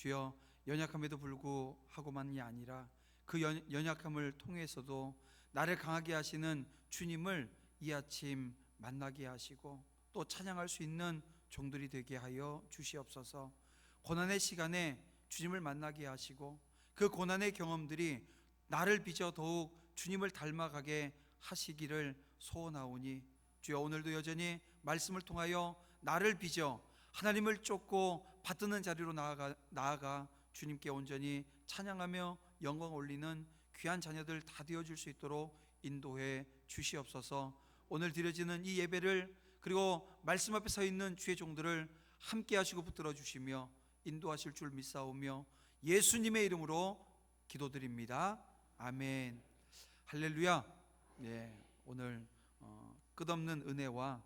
주여, 연약함에도 불구하고만이 아니라 그 연약함을 통해서도 나를 강하게 하시는 주님을 이 아침 만나게 하시고 또 찬양할 수 있는 종들이 되게 하여 주시옵소서. 고난의 시간에 주님을 만나게 하시고 그 고난의 경험들이 나를 빚어 더욱 주님을 닮아가게 하시기를 소원하오니 주여, 오늘도 여전히 말씀을 통하여 나를 빚어 하나님을 쫓고 받드는 자리로 나아가 주님께 온전히 찬양하며 영광 올리는 귀한 자녀들 다 되어줄 수 있도록 인도해 주시옵소서. 오늘 드려지는 이 예배를, 그리고 말씀 앞에 서 있는 주의 종들을 함께 하시고 붙들어 주시며 인도하실 줄 믿사오며 예수님의 이름으로 기도드립니다. 아멘. 할렐루야. 네, 오늘 끝없는 은혜와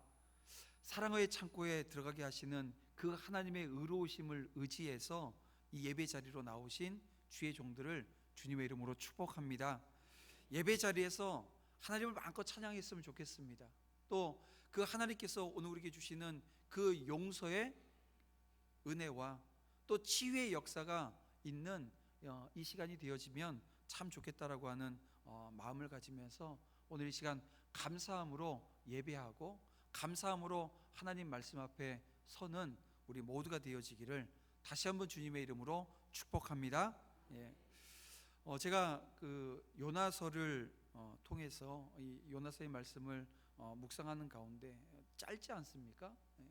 사랑의 창고에 들어가게 하시는 그 하나님의 의로우심을 의지해서 이 예배 자리로 나오신 주의 종들을 주님의 이름으로 축복합니다. 예배 자리에서 하나님을 마음껏 찬양했으면 좋겠습니다. 또 그 하나님께서 오늘 우리에게 주시는 그 용서의 은혜와 또 치유의 역사가 있는 이 시간이 되어지면 참 좋겠다라고 하는 마음을 가지면서 오늘 이 시간 감사함으로 예배하고 감사함으로 하나님 말씀 앞에 서는 우리 모두가 되어지기를 다시 한번 주님의 이름으로 축복합니다. 예. 제가 그 요나서를 통해서 이 요나서의 말씀을 묵상하는 가운데 짧지 않습니까? 예.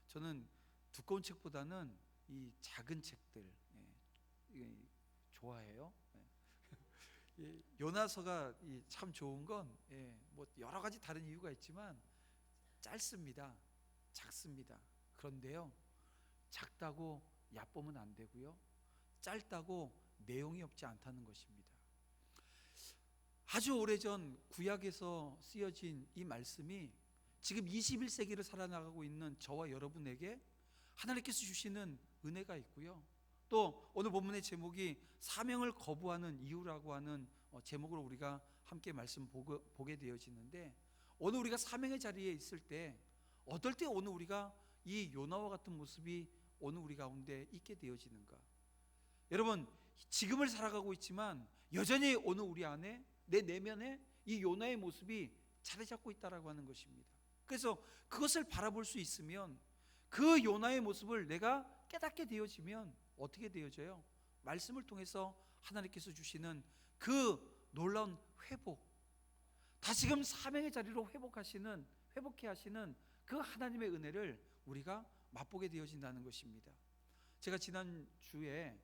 저는 두꺼운 책보다는 이 작은 책들 좋아해요. 예. 요나서가 참 좋은 건 뭐 여러 가지 다른 이유가 있지만 짧습니다. 작습니다. 그런데요, 작다고 얕보면 안 되고요, 짧다고 내용이 없지 않다는 것입니다. 아주 오래전 구약에서 쓰여진 이 말씀이 지금 21세기를 살아나가고 있는 저와 여러분에게 하나님께서 주시는 은혜가 있고요, 또 오늘 본문의 제목이 사명을 거부하는 이유라고 하는 제목으로 우리가 함께 말씀 보게 되어지는데, 오늘 우리가 사명의 자리에 있을 때 어떨 때 오늘 우리가 이 요나와 같은 모습이 오늘 우리 가운데 있게 되어지는가? 여러분, 지금을 살아가고 있지만 여전히 오늘 우리 안에, 내 내면에 이 요나의 모습이 자리 잡고 있다라고 하는 것입니다. 그래서 그것을 바라볼 수 있으면, 그 요나의 모습을 내가 깨닫게 되어지면 어떻게 되어져요? 말씀을 통해서 하나님께서 주시는 그 놀라운 회복, 다시금 사명의 자리로 회복해 하시는 그 하나님의 은혜를 우리가 맛보게 되어진다는 것입니다. 제가 지난주에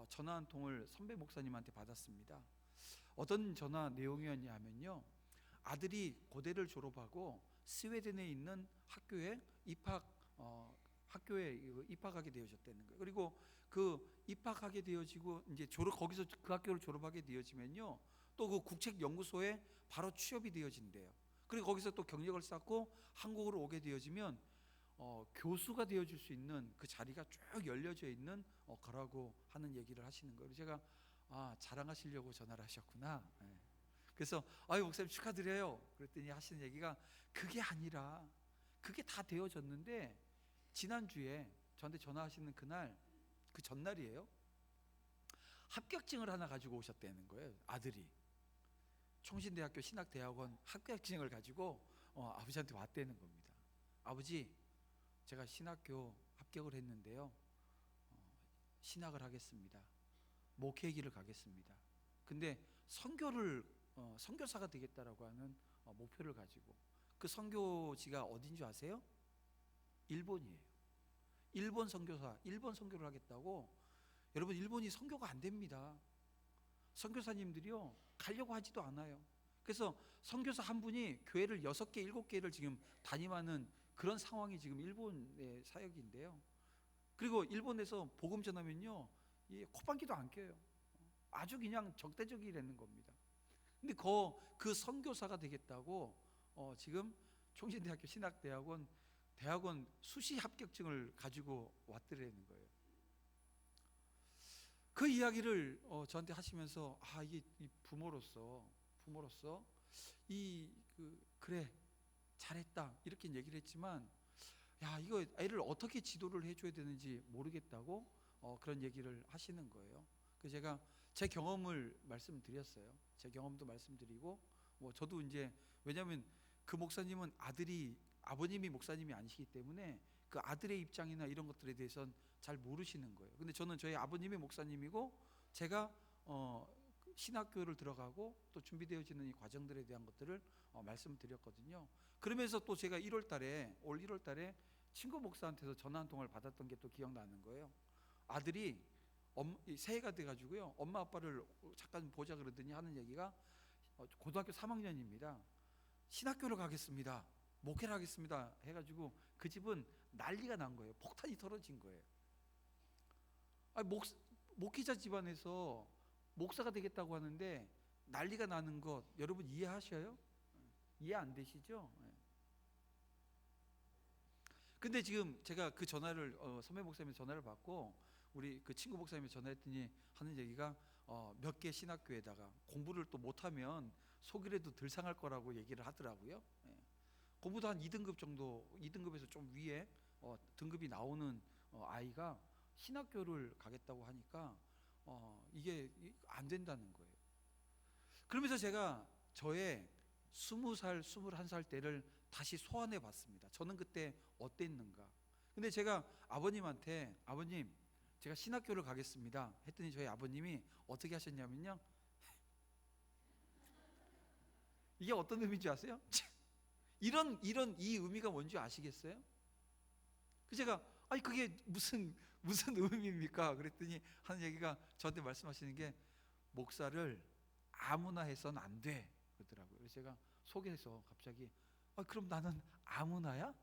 전화 한 통을 선배 목사님한테 받았습니다. 어떤 전화 내용이었냐면요, 아들이 고대를 졸업하고 스웨덴에 있는 학교에 입학하게 되어졌다는 거예요. 그리고 그 입학하게 되어지고 이제 거기서 그 학교를 졸업하게 되어지면요, 또 그 국책연구소에 바로 취업이 되어진대요. 그리고 거기서 또 경력을 쌓고 한국으로 오게 되어지면 교수가 되어줄 수 있는 그 자리가 쭉 열려져 있는 거라고 하는 얘기를 하시는 거예요. 제가 자랑하시려고 전화를 하셨구나. 그래서 목사님 축하드려요. 그랬더니 하시는 얘기가, 그게 아니라 그게 다 되어졌는데 지난주에 저한테 전화하시는 그날, 그 전날이에요, 합격증을 하나 가지고 오셨다는 거예요. 아들이 총신대학교 신학대학원 합격증을 가지고 아버지한테 왔다는 겁니다. 아버지, 제가 신학교 합격을 했는데요, 신학을 하겠습니다. 목회의 길을 가겠습니다. 근데 선교사가 되겠다라고 하는 목표를 가지고, 그 선교지가 어딘 줄 아세요? 일본이에요. 일본 선교를 하겠다고. 여러분, 일본이 선교가 안 됩니다. 선교사님들이요, 가려고 하지도 않아요. 그래서 선교사 한 분이 교회를 6개, 7개를 지금 담임하는 그런 상황이 지금 일본의 사역인데요, 그리고 일본에서 복음 전하면요, 콧방귀도 안 껴요. 아주 그냥 적대적이라는 겁니다. 근데 그 선교사가 되겠다고 지금 총신대학교 신학대학원 수시 합격증을 가지고 왔더라는 거예요. 그 이야기를 저한테 하시면서 이게 부모로서 그래 잘했다 이렇게 얘기를 했지만, 이거 애를 어떻게 지도를 해줘야 되는지 모르겠다고 그런 얘기를 하시는 거예요. 그래서 제가 제 경험을 말씀드렸어요. 제 경험도 말씀드리고 저도 이제 왜냐하면 그 목사님은 아버님이 목사님이 아니시기 때문에 그 아들의 입장이나 이런 것들에 대해서는 잘 모르시는 거예요. 근데 저는 저희 아버님이 목사님이고 제가 신학교를 들어가고 또 준비되어지는 이 과정들에 대한 것들을 말씀드렸거든요. 그러면서 또 제가 올 1월 달에 친구 목사한테서 전화 한 통화를 받았던 게 또 기억나는 거예요. 아들이 새해가 돼가지고요, 엄마 아빠를 잠깐 보자 그러더니 하는 얘기가 고등학교 3학년입니다. 신학교를 가겠습니다, 목회를 하겠습니다 해가지고 그 집은 난리가 난 거예요. 폭탄이 터져진 거예요. 목회자 집안에서 목사가 되겠다고 하는데 난리가 나는 것 여러분 이해하셔요? 이해 안 되시죠? 근데 지금 제가 그 전화를 선배 목사님의 전화를 받고 우리 그 친구 목사님이 전화했더니 하는 얘기가 몇 개 신학교에다가 공부를 또 못하면 속이라도 덜 상할 거라고 얘기를 하더라고요. 공부도 한 2등급 정도, 2등급에서 좀 위에 등급이 나오는 아이가 신학교를 가겠다고 하니까 이게 안 된다는 거예요. 그러면서 제가 저의 20살, 21살 때를 다시 소환해 봤습니다. 저는 그때 어땠는가. 근데 제가 아버님한테 아버님 제가 신학교를 가겠습니다 했더니 저희 아버님이 어떻게 하셨냐면요, 이게 어떤 의미인지 아세요? 이런 이 의미가 뭔지 아시겠어요? 그 제가 아니 그게 무슨 의미입니까? 그랬더니 하는 얘기가 저한테 말씀하시는 게 목사를 아무나 해서는 안 돼 그러더라고요. 그래서 제가 속에서 갑자기 그럼 나는 아무나야?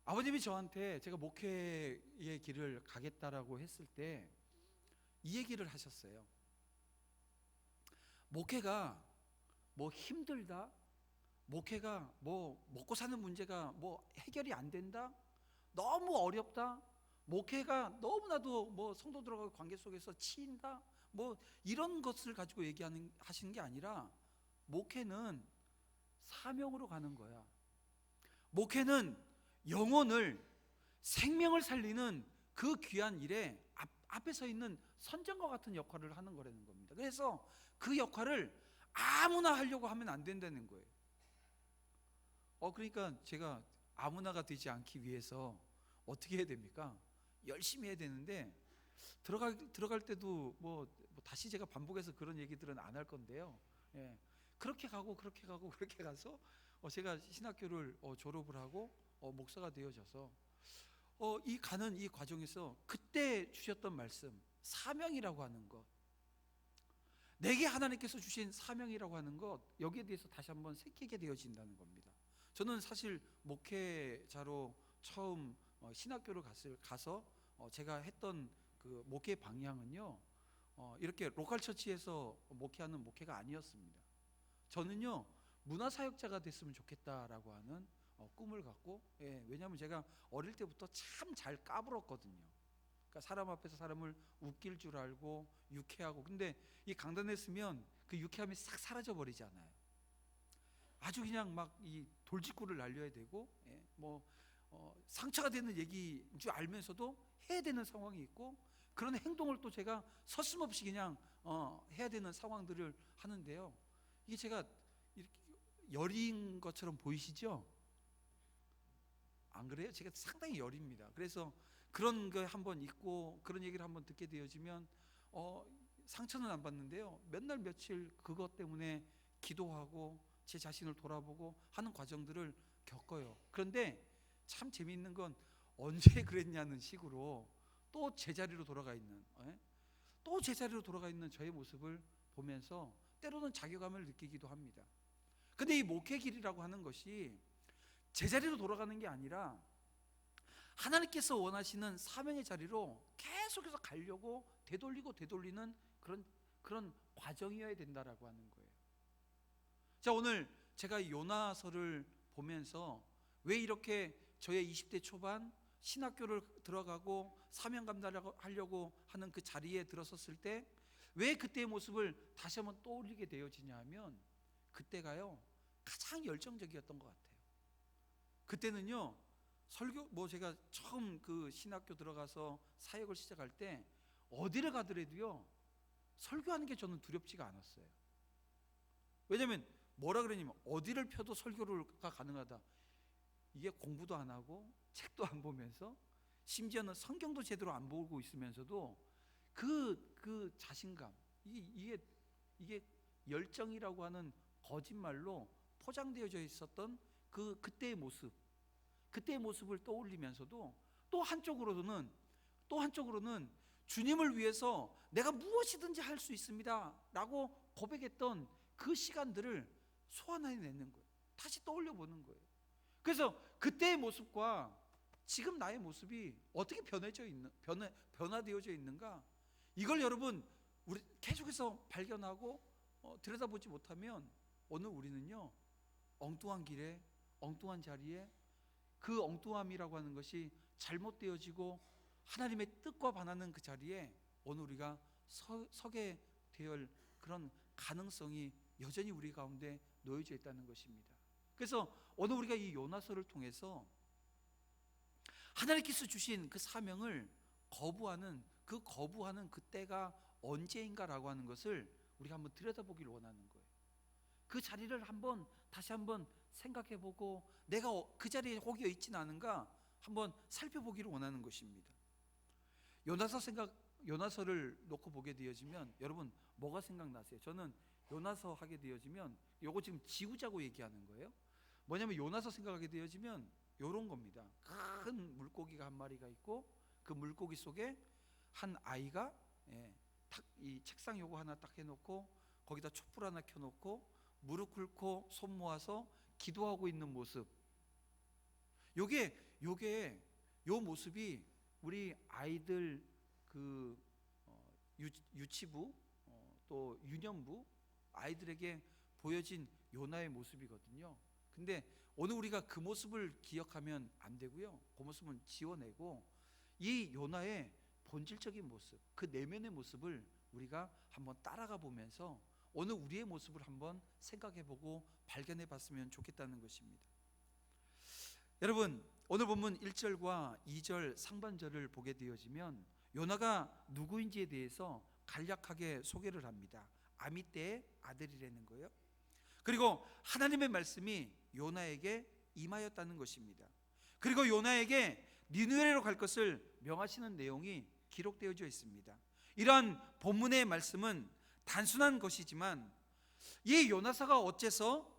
아버님이 저한테 제가 목회의 길을 가겠다라고 했을 때 이 얘기를 하셨어요. 목회가 뭐 힘들다, 목회가 뭐 먹고 사는 문제가 뭐 해결이 안 된다, 너무 어렵다, 목회가 너무나도 뭐 성도들하고 관계 속에서 치인다, 뭐 이런 것을 가지고 하시는 게 아니라 목회는 사명으로 가는 거야. 목회는 영혼을, 생명을 살리는 그 귀한 일에 앞에 서 있는 선장과 같은 역할을 하는 거라는 겁니다. 그래서 그 역할을 아무나 하려고 하면 안 된다는 거예요. 그러니까 제가 아무나가 되지 않기 위해서 어떻게 해야 됩니까? 열심히 해야 되는데 들어갈 때도 뭐 다시 제가 반복해서 그런 얘기들은 안 할 건데요. 그렇게 가서 제가 신학교를 졸업을 하고 목사가 되어져서 가는 이 과정에서 그때 주셨던 말씀, 사명이라고 하는 것, 내게 하나님께서 주신 사명이라고 하는 것, 여기에 대해서 다시 한번 새기게 되어진다는 겁니다. 저는 사실 목회자로 처음 신학교를 가서 제가 했던 그 목회 방향은요, 이렇게 로컬 처치에서 목회하는 목회가 아니었습니다. 저는요, 문화사역자가 됐으면 좋겠다라고 하는 꿈을 갖고, 왜냐하면 제가 어릴 때부터 참 잘 까불었거든요. 그러니까 사람 앞에서 사람을 웃길 줄 알고 유쾌하고, 근데 이 강단에 서면 그 유쾌함이 싹 사라져 버리잖아요. 아주 그냥 막 이 돌직구를 날려야 되고, 상처가 되는 얘기인 줄 알면서도 해야 되는 상황이 있고, 그런 행동을 또 제가 서슴없이 그냥 해야 되는 상황들을 하는데요. 이게 제가 이렇게 여린 것처럼 보이시죠? 안 그래요? 제가 상당히 여립니다. 그래서 그런 거 한번 있고 그런 얘기를 한번 듣게 되어지면 상처는 안 받는데요, 몇 날 며칠 그것 때문에 기도하고 제 자신을 돌아보고 하는 과정들을 겪어요. 그런데 참 재미있는 건 언제 그랬냐는 식으로 또 제자리로 돌아가 있는 저의 모습을 보면서 때로는 자괴감을 느끼기도 합니다. 근데 이 목회 길이라고 하는 것이 제자리로 돌아가는 게 아니라 하나님께서 원하시는 사명의 자리로 계속해서 가려고 되돌리는 그런 과정이어야 된다라고 하는 거예요. 자, 오늘 제가 요나서를 보면서 왜 이렇게 저의 20대 초반 신학교를 들어가고 사명 감당하려고 하는 그 자리에 들어섰을 때 왜 그때의 모습을 다시 한번 떠올리게 되어지냐 하면, 그때가요 가장 열정적이었던 것 같아요. 그때는요 설교 제가 처음 그 신학교 들어가서 사역을 시작할 때 어디를 가더라도요 설교하는 게 저는 두렵지가 않았어요. 왜냐하면 뭐라 그러냐면 어디를 펴도 설교가 가능하다. 이게 공부도 안 하고 책도 안 보면서 심지어는 성경도 제대로 안 보고 있으면서도 그 자신감, 이게 열정이라고 하는 거짓말로 포장되어져 있었던 그때의 모습을 떠올리면서도 또 한쪽으로는 주님을 위해서 내가 무엇이든지 할 수 있습니다 라고 고백했던 그 시간들을 소환해내는 거예요. 다시 떠올려 보는 거예요. 그래서 그때의 모습과 지금 나의 모습이 어떻게 변화되어져 있는가, 이걸 여러분 우리 계속해서 발견하고 들여다보지 못하면 오늘 우리는요 엉뚱한 길에, 엉뚱한 자리에, 그 엉뚱함이라고 하는 것이 잘못되어지고 하나님의 뜻과 반하는 그 자리에 오늘 우리가 서게 될 그런 가능성이 여전히 우리 가운데 놓여져 있다는 것입니다. 그래서 오늘 우리가 이 요나서를 통해서 하나님께서 주신 그 사명을 거부하는 그 때가 언제인가라고 하는 것을 우리가 한번 들여다보기를 원하는 거예요. 그 자리를 다시 한번 생각해보고 내가 그 자리에 혹여 있지는 않은가 한번 살펴보기를 원하는 것입니다. 요나서를 놓고 보게 되어지면 여러분 뭐가 생각나세요? 저는 요나서 하게 되어지면 요거 지금 지우자고 얘기하는 거예요. 뭐냐면 요나서 생각하게 되어지면 요런 겁니다. 큰 물고기가 한 마리가 있고 그 물고기 속에 한 아이가 이 책상 요거 하나 딱 해놓고 거기다 촛불 하나 켜놓고 무릎 꿇고 손 모아서 기도하고 있는 모습, 요 모습이 우리 아이들 그 유치부 또 유년부 아이들에게 보여진 요나의 모습이거든요. 근데 오늘 우리가 그 모습을 기억하면 안 되고요, 그 모습은 지워내고 이 요나의 본질적인 모습, 그 내면의 모습을 우리가 한번 따라가 보면서 오늘 우리의 모습을 한번 생각해보고 발견해봤으면 좋겠다는 것입니다. 여러분 오늘 본문 1절과 2절 상반절을 보게 되어지면 요나가 누구인지에 대해서 간략하게 소개를 합니다. 아미떼의 아들이라는 거예요. 그리고 하나님의 말씀이 요나에게 임하였다는 것입니다. 그리고 요나에게 니느웨로 갈 것을 명하시는 내용이 기록되어져 있습니다. 이러한 본문의 말씀은 단순한 것이지만 이 요나서가 어째서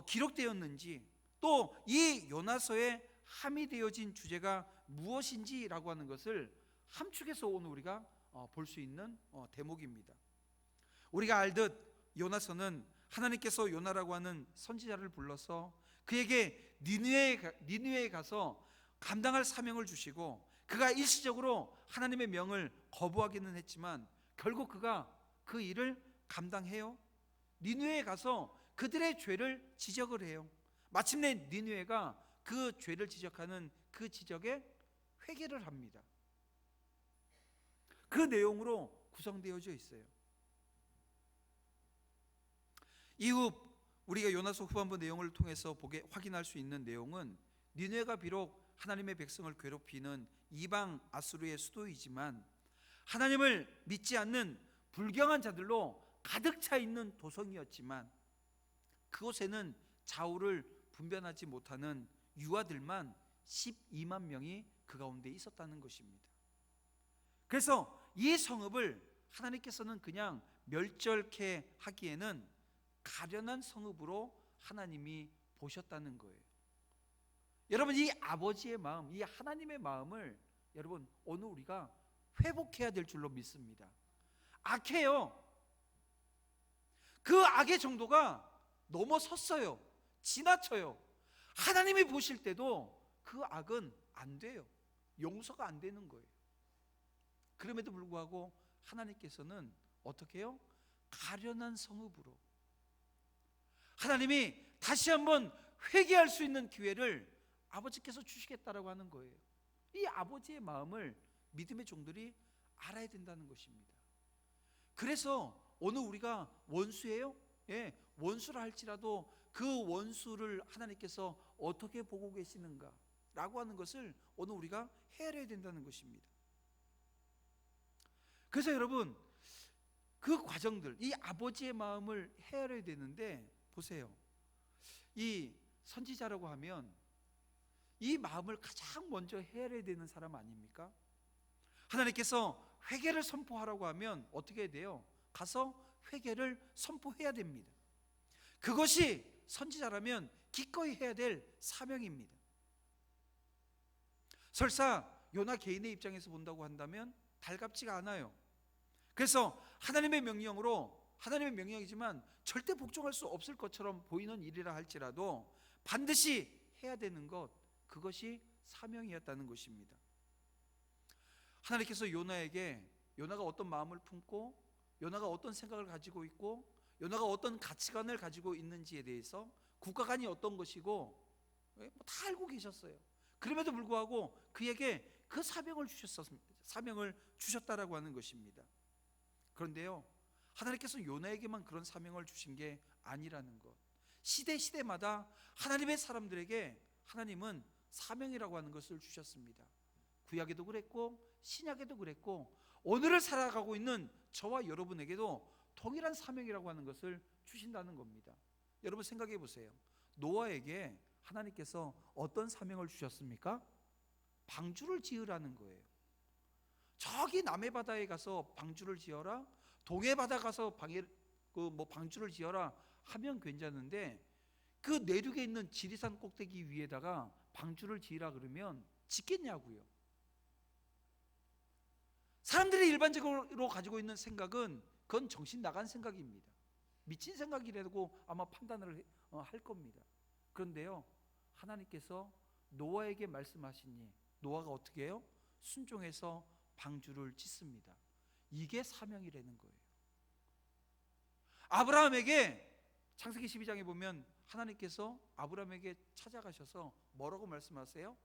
기록되었는지, 또 이 요나서에 함의되어진 주제가 무엇인지라고 하는 것을 함축해서 오늘 우리가 볼 수 있는 대목입니다. 우리가 알듯 요나서는 하나님께서 요나라고 하는 선지자를 불러서 그에게 니느웨에 가서 감당할 사명을 주시고 그가 일시적으로 하나님의 명을 거부하기는 했지만 결국 그가 그 일을 감당해요. 니느웨에 가서 그들의 죄를 지적을 해요. 마침내 니느웨가 그 죄를 지적하는 그 지적에 회개를 합니다. 그 내용으로 구성되어져 있어요. 이후 우리가 요나서 후반부 내용을 통해서 확인할 수 있는 내용은 니느웨가 비록 하나님의 백성을 괴롭히는 이방 아수르의 수도이지만 하나님을 믿지 않는 불경한 자들로 가득 차 있는 도성이었지만 그곳에는 좌우를 분별하지 못하는 유아들만 12만 명이 그 가운데 있었다는 것입니다. 그래서 이 성읍을 하나님께서는 그냥 멸절케 하기에는 가련한 성읍으로 하나님이 보셨다는 거예요. 여러분 이 아버지의 마음, 이 하나님의 마음을 여러분 오늘 우리가 회복해야 될 줄로 믿습니다. 악해요. 그 악의 정도가 넘어섰어요. 지나쳐요. 하나님이 보실 때도 그 악은 안 돼요. 용서가 안 되는 거예요. 그럼에도 불구하고 하나님께서는 어떻게 해요? 가련한 성읍으로 하나님이 다시 한번 회개할 수 있는 기회를 아버지께서 주시겠다라고 하는 거예요. 이 아버지의 마음을 믿음의 종들이 알아야 된다는 것입니다. 그래서 오늘 우리가 원수예요? 원수라 할지라도 그 원수를 하나님께서 어떻게 보고 계시는가? 라고 하는 것을 오늘 우리가 헤아려야 된다는 것입니다. 그래서 여러분, 그 과정들, 이 아버지의 마음을 헤아려야 되는데, 보세요. 이 선지자라고 하면 이 마음을 가장 먼저 헤아려야 되는 사람 아닙니까? 하나님께서 회개를 선포하라고 하면 어떻게 해야 돼요? 가서 회개를 선포해야 됩니다. 그것이 선지자라면 기꺼이 해야 될 사명입니다. 설사 요나 개인의 입장에서 본다고 한다면 달갑지가 않아요. 그래서 하나님의 명령이지만 절대 복종할 수 없을 것처럼 보이는 일이라 할지라도 반드시 해야 되는 것, 그것이 사명이었다는 것입니다. 하나님께서 요나가 어떤 마음을 품고, 요나가 어떤 생각을 가지고 있고, 요나가 어떤 가치관을 가지고 있는지에 대해서, 국가관이 어떤 것이고 다 알고 계셨어요. 그럼에도 불구하고 그에게 그 사명을 주셨다라고 하는 것입니다. 그런데요, 하나님께서 요나에게만 그런 사명을 주신 게 아니라는 것, 시대마다 하나님의 사람들에게 하나님은 사명이라고 하는 것을 주셨습니다. 구약에도 그랬고 신약에도 그랬고 오늘을 살아가고 있는 저와 여러분에게도 동일한 사명이라고 하는 것을 주신다는 겁니다. 여러분 생각해 보세요. 노아에게 하나님께서 어떤 사명을 주셨습니까? 방주를 지으라는 거예요. 저기 남해 바다에 가서 방주를 지어라, 동해 바다 가서 방주를 지어라 하면 괜찮은데, 그 내륙에 있는 지리산 꼭대기 위에다가 방주를 지으라 그러면 짓겠냐고요. 사람들이 일반적으로 가지고 있는 생각은 그건 정신 나간 생각입니다. 미친 생각이라고 아마 판단을 할 겁니다. 그런데요, 하나님께서 노아에게 말씀하시니 노아가 어떻게 해요? 순종해서 방주를 짓습니다. 이게 사명이라는 거예요. 아브라함에게 창세기 12장에 보면 하나님께서 아브라함에게 찾아가셔서 뭐라고 말씀하세요?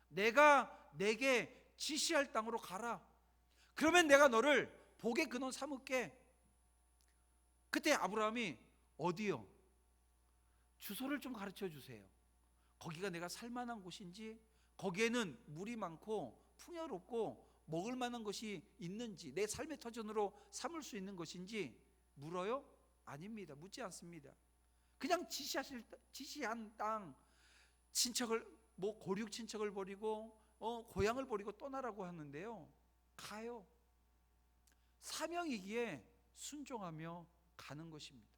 내가 내게 지시할 땅으로 가라. 그러면 내가 너를 복의 근원 삼을게. 그때 아브라함이 어디요? 주소를 좀 가르쳐 주세요. 거기가 내가 살만한 곳인지, 거기에는 물이 많고 풍요롭고 먹을 만한 것이 있는지, 내 삶의 터전으로 삼을 수 있는 것인지 물어요? 아닙니다. 묻지 않습니다. 그냥 지시한 땅, 친척을 고륙 친척을 버리고 고향을 버리고 떠나라고 하는데요, 가요. 사명이기에 순종하며 가는 것입니다.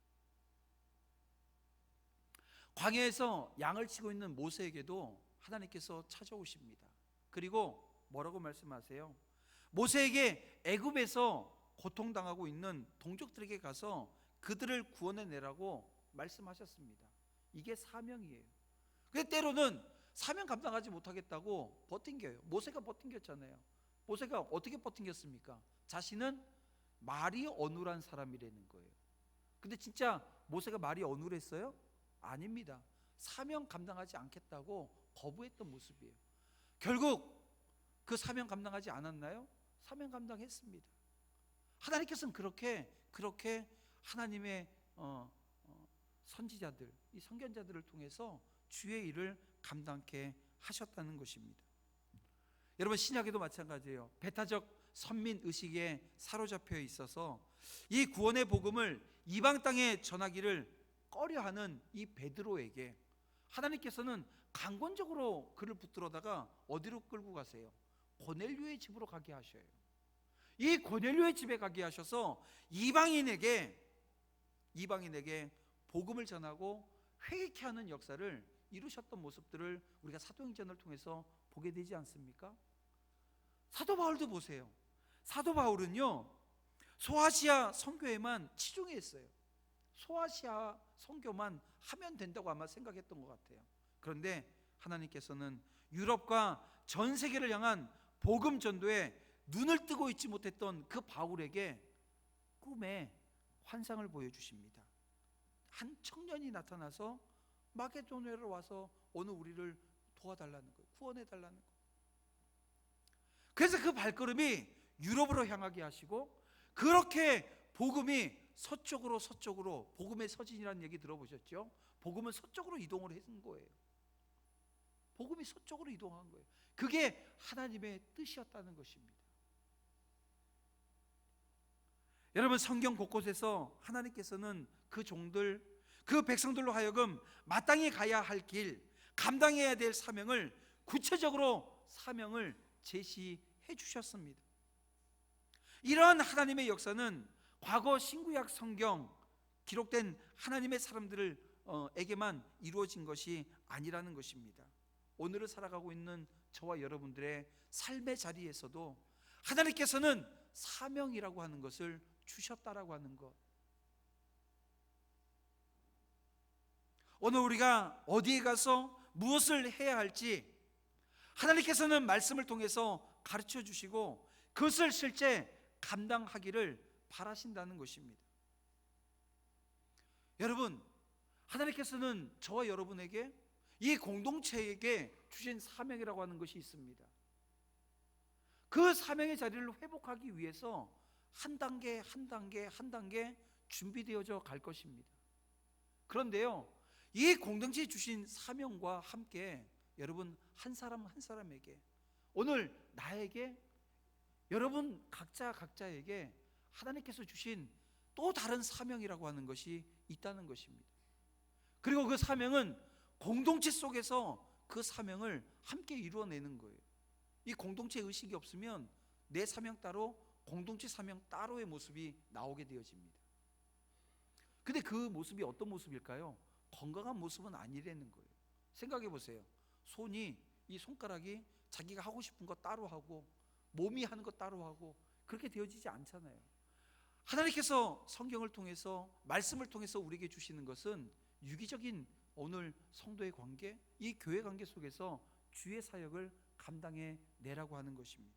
광야에서 양을 치고 있는 모세에게도 하나님께서 찾아오십니다. 그리고 뭐라고 말씀하세요? 모세에게 애굽에서 고통당하고 있는 동족들에게 가서 그들을 구원해내라고 말씀하셨습니다. 이게 사명이에요. 근데 때로는 사명 감당하지 못하겠다고 버틴겨요. 모세가 버틴겼잖아요. 모세가 어떻게 버틴겼습니까? 자신은 말이 어눌한 사람이라는 거예요. 근데 진짜 모세가 말이 어눌했어요? 아닙니다. 사명 감당하지 않겠다고 거부했던 모습이에요. 결국 그 사명 감당하지 않았나요? 사명 감당했습니다. 하나님께서는 그렇게 하나님의 선지자들, 이 선견자들을 통해서 주의 일을 감당케 하셨다는 것입니다. 여러분 신약에도 마찬가지예요. 배타적 선민 의식에 사로잡혀 있어서 이 구원의 복음을 이방 땅에 전하기를 꺼려하는 이 베드로에게 하나님께서는 강권적으로 그를 붙들어다가 어디로 끌고 가세요? 고넬료의 집으로 가게 하셔요. 이 고넬료의 집에 가게 하셔서 이방인에게 복음을 전하고 회개케 하는 역사를 이루셨던 모습들을 우리가 사도행전을 통해서 보게 되지 않습니까? 사도 바울도 보세요. 사도 바울은요, 소아시아 선교에만 치중했어요. 소아시아 선교만 하면 된다고 아마 생각했던 것 같아요. 그런데 하나님께서는 유럽과 전 세계를 향한 복음 전도에 눈을 뜨고 있지 못했던 그 바울에게 꿈에 환상을 보여주십니다. 한 청년이 나타나서 마게도냐로 와서 오늘 우리를 도와달라는 거예요. 구원해달라는 거예요. 그래서 그 발걸음이 유럽으로 향하게 하시고, 그렇게 복음이 서쪽으로 복음의 서진이라는 얘기 들어보셨죠? 복음은 서쪽으로 이동을 했는 거예요. 복음이 서쪽으로 이동한 거예요. 그게 하나님의 뜻이었다는 것입니다. 여러분, 성경 곳곳에서 하나님께서는 그 종들, 그 백성들로 하여금 마땅히 가야 할 길, 감당해야 될 사명을 구체적으로 사명을 제시해 주셨습니다. 이러한 하나님의 역사는 과거 신구약 성경 기록된 하나님의 사람들에게만 이루어진 것이 아니라는 것입니다. 오늘을 살아가고 있는 저와 여러분들의 삶의 자리에서도 하나님께서는 사명이라고 하는 것을 주셨다라고 하는 것. 오늘 우리가 어디에 가서 무엇을 해야 할지 하나님께서는 말씀을 통해서 가르쳐 주시고 그것을 실제 감당하기를 바라신다는 것입니다. 여러분, 하나님께서는 저와 여러분에게 이 공동체에게 주신 사명이라고 하는 것이 있습니다. 그 사명의 자리를 회복하기 위해서 한 단계 한 단계 한 단계 준비되어져 갈 것입니다. 그런데요, 이 공동체에 주신 사명과 함께 여러분 한 사람 한 사람에게, 오늘 나에게, 여러분 각자에게 하나님께서 주신 또 다른 사명이라고 하는 것이 있다는 것입니다. 그리고 그 사명은 공동체 속에서 그 사명을 함께 이루어내는 거예요. 이 공동체 의식이 없으면 내 사명 따로, 공동체 사명 따로의 모습이 나오게 되어집니다. 근데 그 모습이 어떤 모습일까요? 건강한 모습은 아니라는 거예요. 생각해 보세요. 이 손가락이 자기가 하고 싶은 거 따로 하고 몸이 하는 거 따로 하고 그렇게 되어지지 않잖아요. 하나님께서 성경을 통해서, 말씀을 통해서 우리에게 주시는 것은 유기적인 오늘 성도의 관계, 이 교회 관계 속에서 주의 사역을 감당해 내라고 하는 것입니다.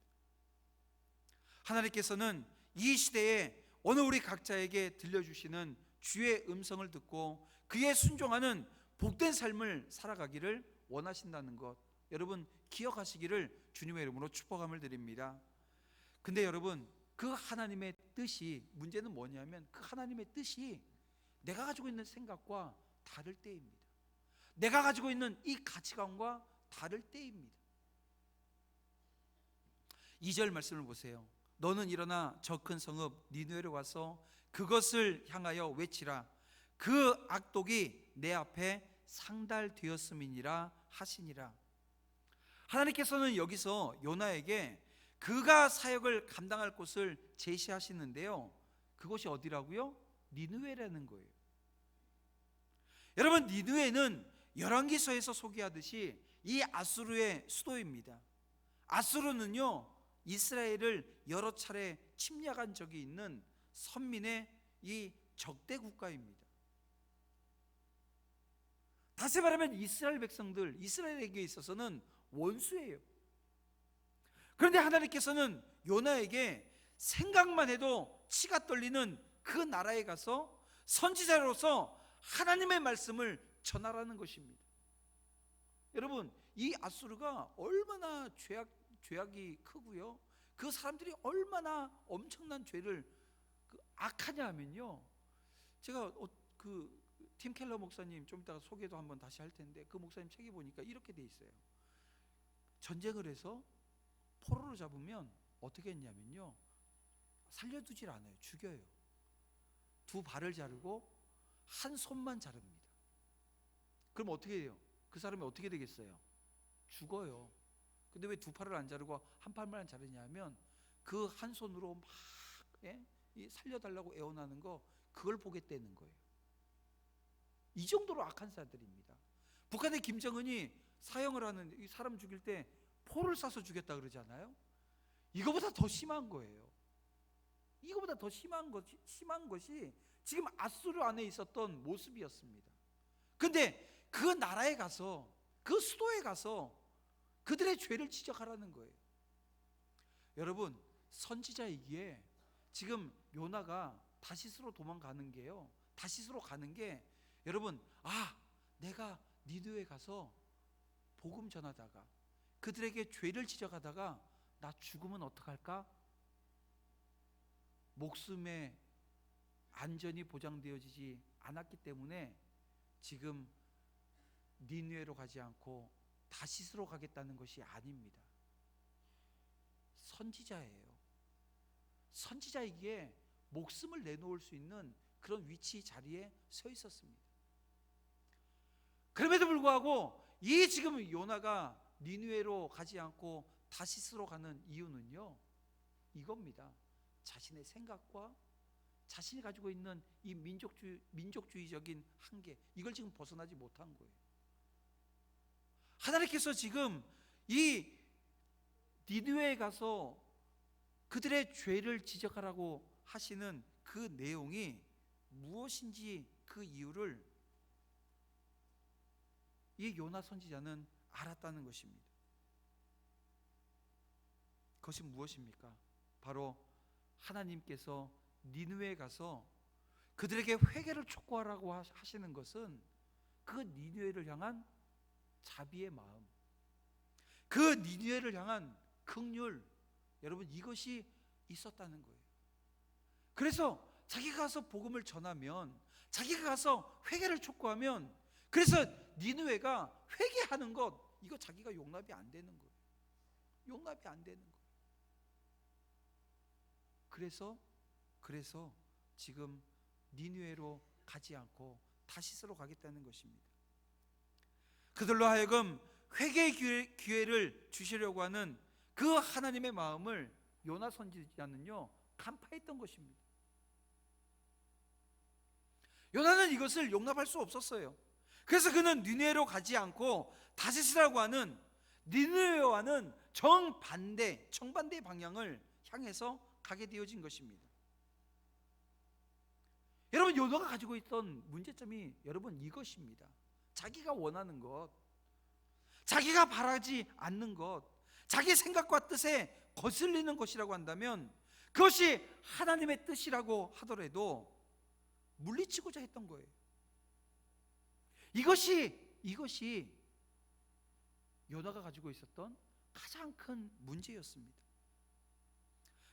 하나님께서는 이 시대에 오늘 우리 각자에게 들려주시는 주의 음성을 듣고 그에 순종하는 복된 삶을 살아가기를 원하신다는 것, 여러분 기억하시기를 주님의 이름으로 축복함을 드립니다. 근데 여러분, 그 하나님의 뜻이, 문제는 뭐냐면 그 하나님의 뜻이 내가 가지고 있는 생각과 다를 때입니다. 내가 가지고 있는 이 가치관과 다를 때입니다. 2절 말씀을 보세요. 너는 일어나 저 큰 성읍 니느웨로 와서 그것을 향하여 외치라. 그 악독이 내 앞에 상달되었음이니라 하시니라. 하나님께서는 여기서 요나에게 그가 사역을 감당할 곳을 제시하시는데요, 그곳이 어디라고요? 니느웨라는 거예요. 여러분, 니느웨는 열왕기서에서 소개하듯이 이 아수르의 수도입니다. 아수르는요, 이스라엘을 여러 차례 침략한 적이 있는 선민의 이 적대 국가입니다. 다시 말하면 이스라엘 백성들, 이스라엘에게 있어서는 원수예요. 그런데 하나님께서는 요나에게 생각만 해도 치가 떨리는 그 나라에 가서 선지자로서 하나님의 말씀을 전하라는 것입니다. 여러분, 이 아수르가 얼마나 죄악이 크고요, 그 사람들이 얼마나 엄청난 죄를 악하냐 하면요, 제가 팀 켈러 목사님 좀 이따가 소개도 한번 다시 할 텐데, 그 목사님 책에 보니까 이렇게 돼 있어요. 전쟁을 해서 포로로 잡으면 어떻게 했냐면요, 살려두질 않아요. 죽여요. 두 발을 자르고 한 손만 자릅니다. 그럼 어떻게 해요? 그 사람이 어떻게 되겠어요? 죽어요. 근데 왜 두 팔을 안 자르고 한 팔만 자르냐면 그 한 손으로 막 살려달라고 애원하는 거, 그걸 보겠다는 거예요. 이 정도로 악한 사람들입니다. 북한의 김정은이 사형을 하는, 이 사람 죽일 때 포를 쏴서 죽였다 그러잖아요. 이거보다 더 심한 거예요. 이거보다 더 심한 것이 지금 아수르 안에 있었던 모습이었습니다. 근데 그 나라에 가서, 그 수도에 가서 그들의 죄를 지적하라는 거예요. 여러분, 선지자이기에 지금 요나가 다시스로 도망가는 게요, 다시스로 가는 게, 여러분, 내가 니느웨에 가서 복음 전하다가 그들에게 죄를 지적하다가 나 죽으면 어떡할까? 목숨의 안전이 보장되어지지 않았기 때문에 지금 니느웨로 가지 않고 다시스로 가겠다는 것이 아닙니다. 선지자예요. 선지자이기에 목숨을 내놓을 수 있는 그런 위치 자리에 서 있었습니다. 그럼에도 불구하고 이 지금 요나가 니느웨로 가지 않고 다시스로 가는 이유는요, 이겁니다. 자신의 생각과 자신이 가지고 있는 이 민족주의적인 한계, 이걸 지금 벗어나지 못한 거예요. 하나님께서 지금 이 니느웨에 가서 그들의 죄를 지적하라고 하시는 그 내용이 무엇인지 그 이유를 이 요나 선지자는 알았다는 것입니다. 그것이 무엇입니까? 바로 하나님께서 니느웨에 가서 그들에게 회개를 촉구하라고 하시는 것은 그 니느웨를 향한 자비의 마음, 그 니느웨를 향한 긍휼, 여러분 이것이 있었다는 거예요. 그래서 자기가 가서 복음을 전하면, 자기가 가서 회개를 촉구하면, 그래서 니느웨가 회개하는 것, 이거 자기가 용납이 안 되는 거예요. 용납이 안 되는 거예요. 그래서 지금 니느웨로 가지 않고 다시스로 가겠다는 것입니다. 그들로 하여금 회개의 기회를 주시려고 하는 그 하나님의 마음을 요나 선지자는요 간파했던 것입니다. 요나는 이것을 용납할 수 없었어요. 그래서 그는 니느웨로 가지 않고 다시스라고 하는 니느웨와는 정반대의 방향을 향해서 가게 되어진 것입니다. 여러분, 요나가 가지고 있던 문제점이 여러분 이것입니다. 자기가 원하는 것, 자기가 바라지 않는 것, 자기 생각과 뜻에 거슬리는 것이라고 한다면 그것이 하나님의 뜻이라고 하더라도 물리치고자 했던 거예요. 이것이 요나가 가지고 있었던 가장 큰 문제였습니다.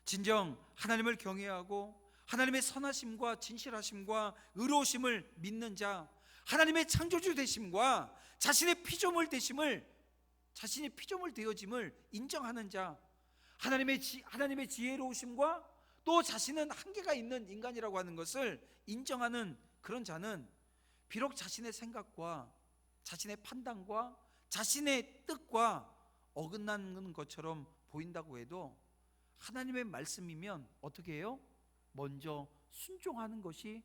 진정 하나님을 경외하고 하나님의 선하심과 진실하심과 의로우심을 믿는 자, 하나님의 창조주 되심과 자신의 피조물 되어짐을 인정하는 자, 하나님의 지혜로우심과 또 자신은 한계가 있는 인간이라고 하는 것을 인정하는 그런 자는 비록 자신의 생각과 자신의 판단과 자신의 뜻과 어긋나는 것처럼 보인다고 해도 하나님의 말씀이면 어떻게 해요? 먼저 순종하는 것이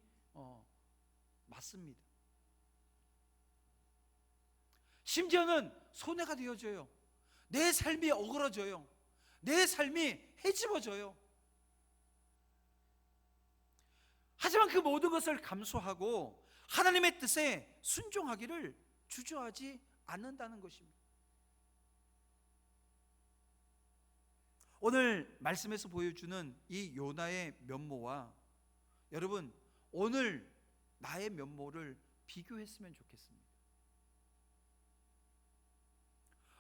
맞습니다. 심지어는 손해가 되어져요. 내 삶이 어그러져요. 내 삶이 해집어져요. 하지만 그 모든 것을 감수하고 하나님의 뜻에 순종하기를 주저하지 않는다는 것입니다. 오늘 말씀에서 보여주는 이 요나의 면모와 여러분 오늘 나의 면모를 비교했으면 좋겠습니다.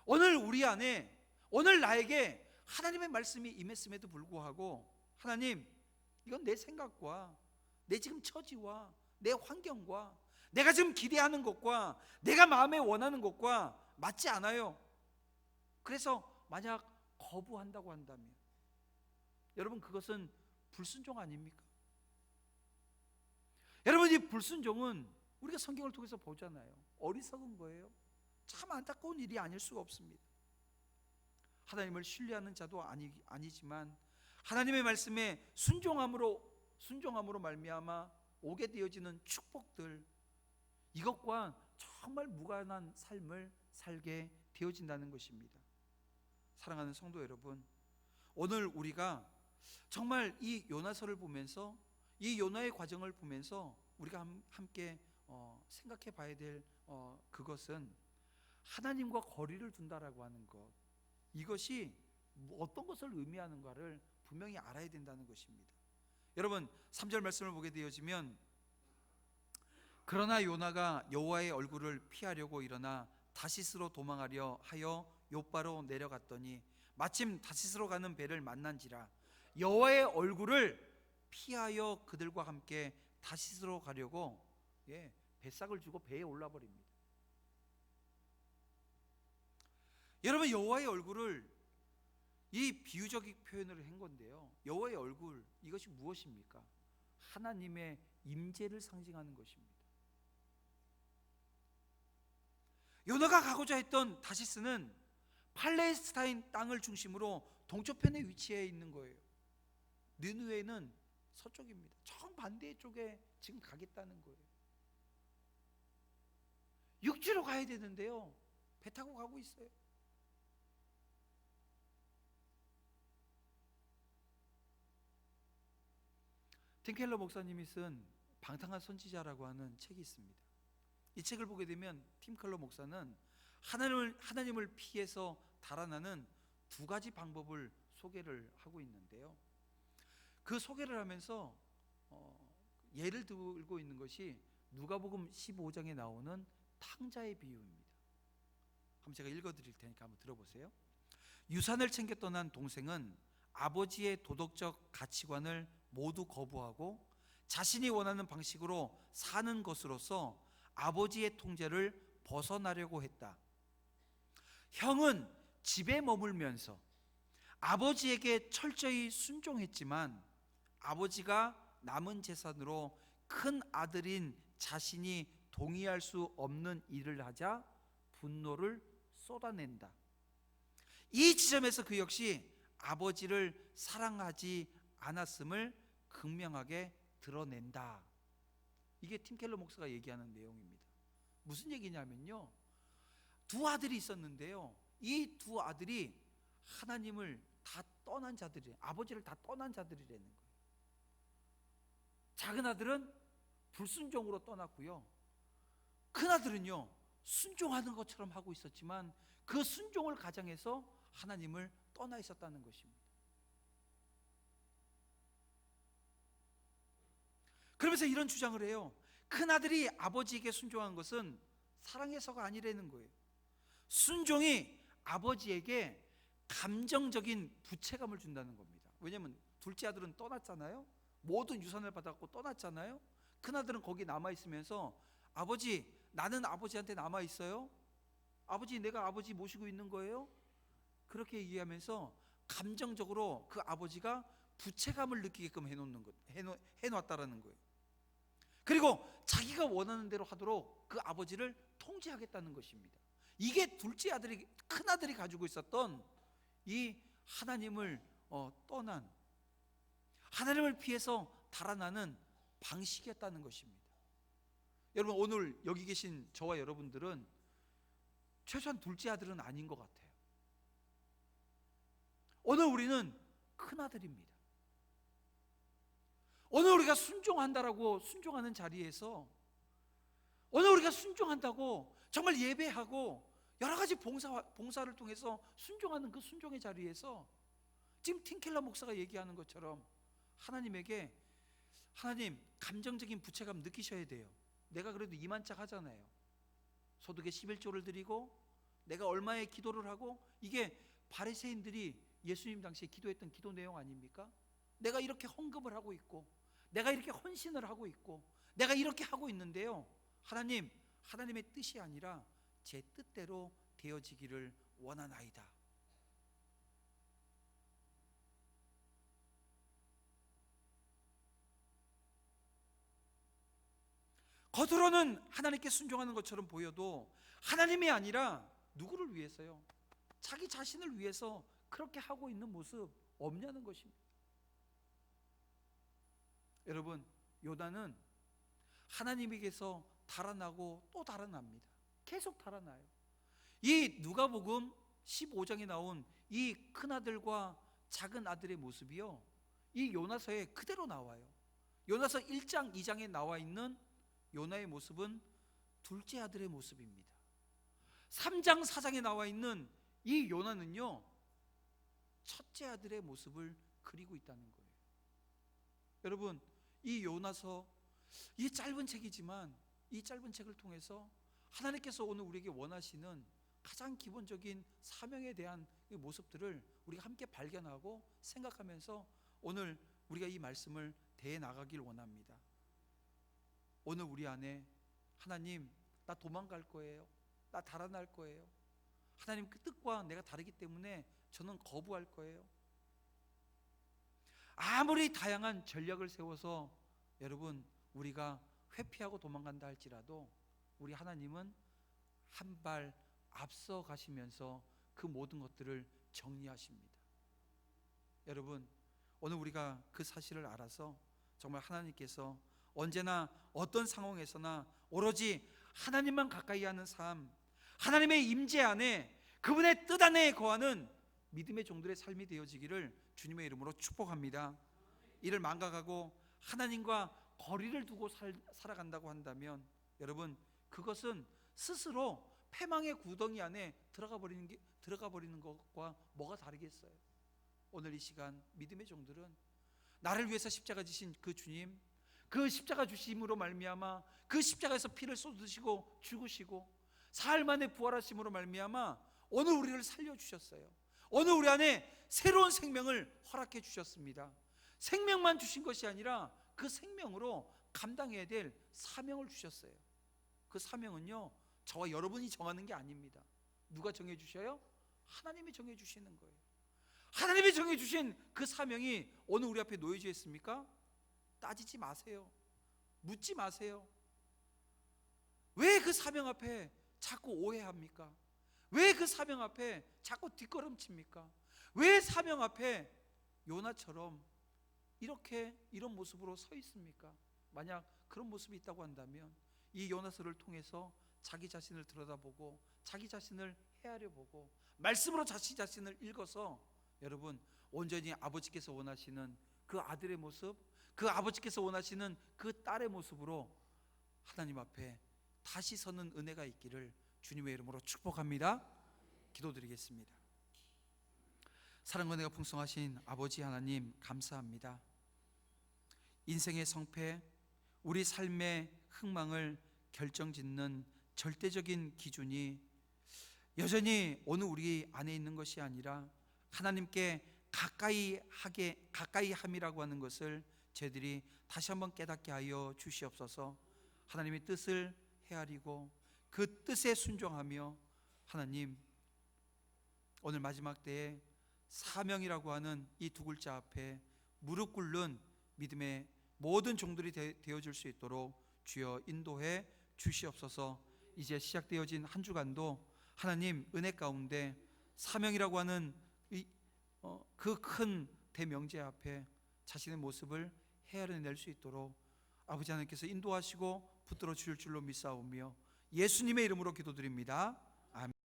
오늘 우리 안에, 오늘 나에게 하나님의 말씀이 임했음에도 불구하고 하나님, 이건 내 생각과 내 지금 처지와 내 환경과 내가 지금 기대하는 것과 내가 마음에 원하는 것과 맞지 않아요. 그래서 만약 거부한다고 한다면 여러분 그것은 불순종 아닙니까? 여러분 이 불순종은 우리가 성경을 통해서 보잖아요. 어리석은 거예요. 참 안타까운 일이 아닐 수가 없습니다. 하나님을 신뢰하는 자도 아니지만 하나님의 말씀에 순종함으로 말미암아 오게 되어지는 축복들, 이것과 정말 무관한 삶을 살게 되어진다는 것입니다. 사랑하는 성도 여러분, 오늘 우리가 정말 이 요나서를 보면서 이 요나의 과정을 보면서 우리가 함께 생각해 봐야 될 그것은 하나님과 거리를 둔다라고 하는 것, 이것이 어떤 것을 의미하는가를 분명히 알아야 된다는 것입니다. 여러분 3절 말씀을 보게 되어지면 그러나 요나가 여호와의 얼굴을 피하려고 일어나 다시스로 도망하려 하여 욥바로 내려갔더니 마침 다시스로 가는 배를 만난지라 여호와의 얼굴을 피하여 그들과 함께 다시스로 가려고 배싹을 주고 배에 올라버립니다. 여러분, 여호와의 얼굴을 이 비유적인 표현을 한 건데요, 여호와의 얼굴, 이것이 무엇입니까? 하나님의 임재를 상징하는 것입니다. 요나가 가고자 했던 다시스는 팔레스타인 땅을 중심으로 동쪽편에 위치해 있는 거예요. 느느웨는 서쪽입니다. 정반대 쪽에 지금 가겠다는 거예요. 육지로 가야 되는데요, 배 타고 가고 있어요. 팀 켈러 목사님이 쓴 방탕한 선지자라고 하는 책이 있습니다. 이 책을 보게 되면 팀 켈러 목사는 하나님을 피해서 달아나는 두 가지 방법을 소개를 하고 있는데요, 그 소개를 하면서 예를 들고 있는 것이 누가복음 15장에 나오는 탕자의 비유입니다. 한번 제가 읽어드릴 테니까 한번 들어보세요. 유산을 챙겨 떠난 동생은 아버지의 도덕적 가치관을 모두 거부하고 자신이 원하는 방식으로 사는 것으로서 아버지의 통제를 벗어나려고 했다. 형은 집에 머물면서 아버지에게 철저히 순종했지만 아버지가 남은 재산으로 큰 아들인 자신이 동의할 수 없는 일을 하자 분노를 쏟아낸다. 이 지점에서 그 역시 아버지를 사랑하지 않았음을 극명하게 드러낸다. 이게 팀 켈러 목사가 얘기하는 내용입니다. 무슨 얘기냐면요, 두 아들이 있었는데요, 이 두 아들이 하나님을 다 떠난 자들이, 아버지를 다 떠난 자들이라는 거예요. 작은 아들은 불순종으로 떠났고요, 큰 아들은요 순종하는 것처럼 하고 있었지만 그 순종을 가장해서 하나님을 떠나 있었다는 것입니다. 그러면서 이런 주장을 해요. 큰 아들이 아버지에게 순종한 것은 사랑해서가 아니라는 거예요. 순종이 아버지에게 감정적인 부채감을 준다는 겁니다. 왜냐하면 둘째 아들은 떠났잖아요. 모든 유산을 받았고 떠났잖아요. 큰 아들은 거기 남아 있으면서 아버지, 나는 아버지한테 남아 있어요. 아버지, 내가 아버지 모시고 있는 거예요. 그렇게 얘기하면서 감정적으로 그 아버지가 부채감을 느끼게끔 해놨다라는 거예요. 그리고 자기가 원하는 대로 하도록 그 아버지를 통제하겠다는 것입니다. 이게 둘째 아들이, 큰 아들이 가지고 있었던 이 하나님을 떠난, 하나님을 피해서 달아나는 방식이었다는 것입니다. 여러분, 오늘 여기 계신 저와 여러분들은 최소한 둘째 아들은 아닌 것 같아요. 오늘 우리는 큰 아들입니다. 오늘 우리가 순종한다라고 순종하는 자리에서, 오늘 우리가 순종한다고 정말 예배하고 여러 가지 봉사를 통해서 순종하는 그 순종의 자리에서 지금 팀켈러 목사가 얘기하는 것처럼 하나님에게, 하나님, 감정적인 부채감 느끼셔야 돼요. 내가 그래도 이만짝 하잖아요. 소득의 11조를 드리고 내가 얼마의 기도를 하고, 이게 바리새인들이 예수님 당시에 기도했던 기도 내용 아닙니까? 내가 이렇게 헌금을 하고 있고, 내가 이렇게 헌신을 하고 있고, 내가 이렇게 하고 있는데요, 하나님, 하나님의 뜻이 아니라 제 뜻대로 되어지기를 원하나이다. 겉으로는 하나님께 순종하는 것처럼 보여도 하나님이 아니라 누구를 위해서요? 자기 자신을 위해서 그렇게 하고 있는 모습 없냐는 것입니다. 여러분, 요나는 하나님에게서 달아나고 또 달아납니다. 계속 달아나요. 이 누가복음 15장에 나온 이 큰아들과 작은 아들의 모습이요, 이 요나서에 그대로 나와요. 요나서 1장 2장에 나와 있는 요나의 모습은 둘째 아들의 모습입니다. 3장 4장에 나와 있는 이 요나는요, 첫째 아들의 모습을 그리고 있다는 거예요. 여러분, 이 요나서, 이 짧은 책이지만 이 짧은 책을 통해서 하나님께서 오늘 우리에게 원하시는 가장 기본적인 사명에 대한 모습들을 우리가 함께 발견하고 생각하면서 오늘 우리가 이 말씀을 대해 나가길 원합니다. 오늘 우리 안에, 하나님, 나 도망갈 거예요, 나 달아날 거예요, 하나님 그 뜻과 내가 다르기 때문에 저는 거부할 거예요. 아무리 다양한 전략을 세워서 여러분 우리가 회피하고 도망간다 할지라도 우리 하나님은 한 발 앞서 가시면서 그 모든 것들을 정리하십니다. 여러분, 오늘 우리가 그 사실을 알아서 정말 하나님께서 언제나 어떤 상황에서나 오로지 하나님만 가까이 하는 삶, 하나님의 임재 안에 그분의 뜻 안에 거하는 믿음의 종들의 삶이 되어지기를 주님의 이름으로 축복합니다. 이를 망각하고 하나님과 거리를 두고 살아간다고 한다면 여러분, 그것은 스스로 패망의 구덩이 안에 들어가 버리는 것과 뭐가 다르겠어요? 오늘 이 시간 믿음의 종들은 나를 위해서 십자가 지신 그 주님, 그 십자가 주심으로 말미암아 그 십자가에서 피를 쏟으시고 죽으시고 사흘 만에 부활하심으로 말미암아 오늘 우리를 살려주셨어요. 오늘 우리 안에 새로운 생명을 허락해 주셨습니다. 생명만 주신 것이 아니라 그 생명으로 감당해야 될 사명을 주셨어요. 그 사명은요, 저와 여러분이 정하는 게 아닙니다. 누가 정해주셔요? 하나님이 정해주시는 거예요. 하나님이 정해주신 그 사명이 오늘 우리 앞에 놓여져 있습니까? 따지지 마세요. 묻지 마세요. 왜 그 사명 앞에 자꾸 오해합니까? 왜 그 사명 앞에 자꾸 뒷걸음칩니까? 왜 사명 앞에 요나처럼 이런 모습으로 서 있습니까? 만약 그런 모습이 있다고 한다면 이 요나서를 통해서 자기 자신을 들여다보고 자기 자신을 헤아려 보고 말씀으로 자기 자신을 읽어서 여러분 온전히 아버지께서 원하시는 그 아들의 모습, 그 아버지께서 원하시는 그 딸의 모습으로 하나님 앞에 다시 서는 은혜가 있기를 주님의 이름으로 축복합니다. 기도드리겠습니다. 사랑과 은혜가 풍성하신 아버지 하나님, 감사합니다. 인생의 성패, 우리 삶의 흥망을 결정짓는 절대적인 기준이 여전히 오늘 우리 안에 있는 것이 아니라 하나님께 가까이 함이라고 하는 것을 저희들이 다시 한번 깨닫게 하여 주시옵소서. 하나님의 뜻을 헤아리고 그 뜻에 순종하며 하나님, 오늘 마지막 때에 사명이라고 하는 이 두 글자 앞에 무릎 꿇는 믿음의 모든 종들이 되어줄 수 있도록 주여 인도해 주시옵소서. 이제 시작되어진 한 주간도 하나님 은혜 가운데 사명이라고 하는 그 큰 대명제 앞에 자신의 모습을 헤아려낼 수 있도록 아버지 하나님께서 인도하시고 붙들어 주실 줄로 믿사오며 예수님의 이름으로 기도드립니다.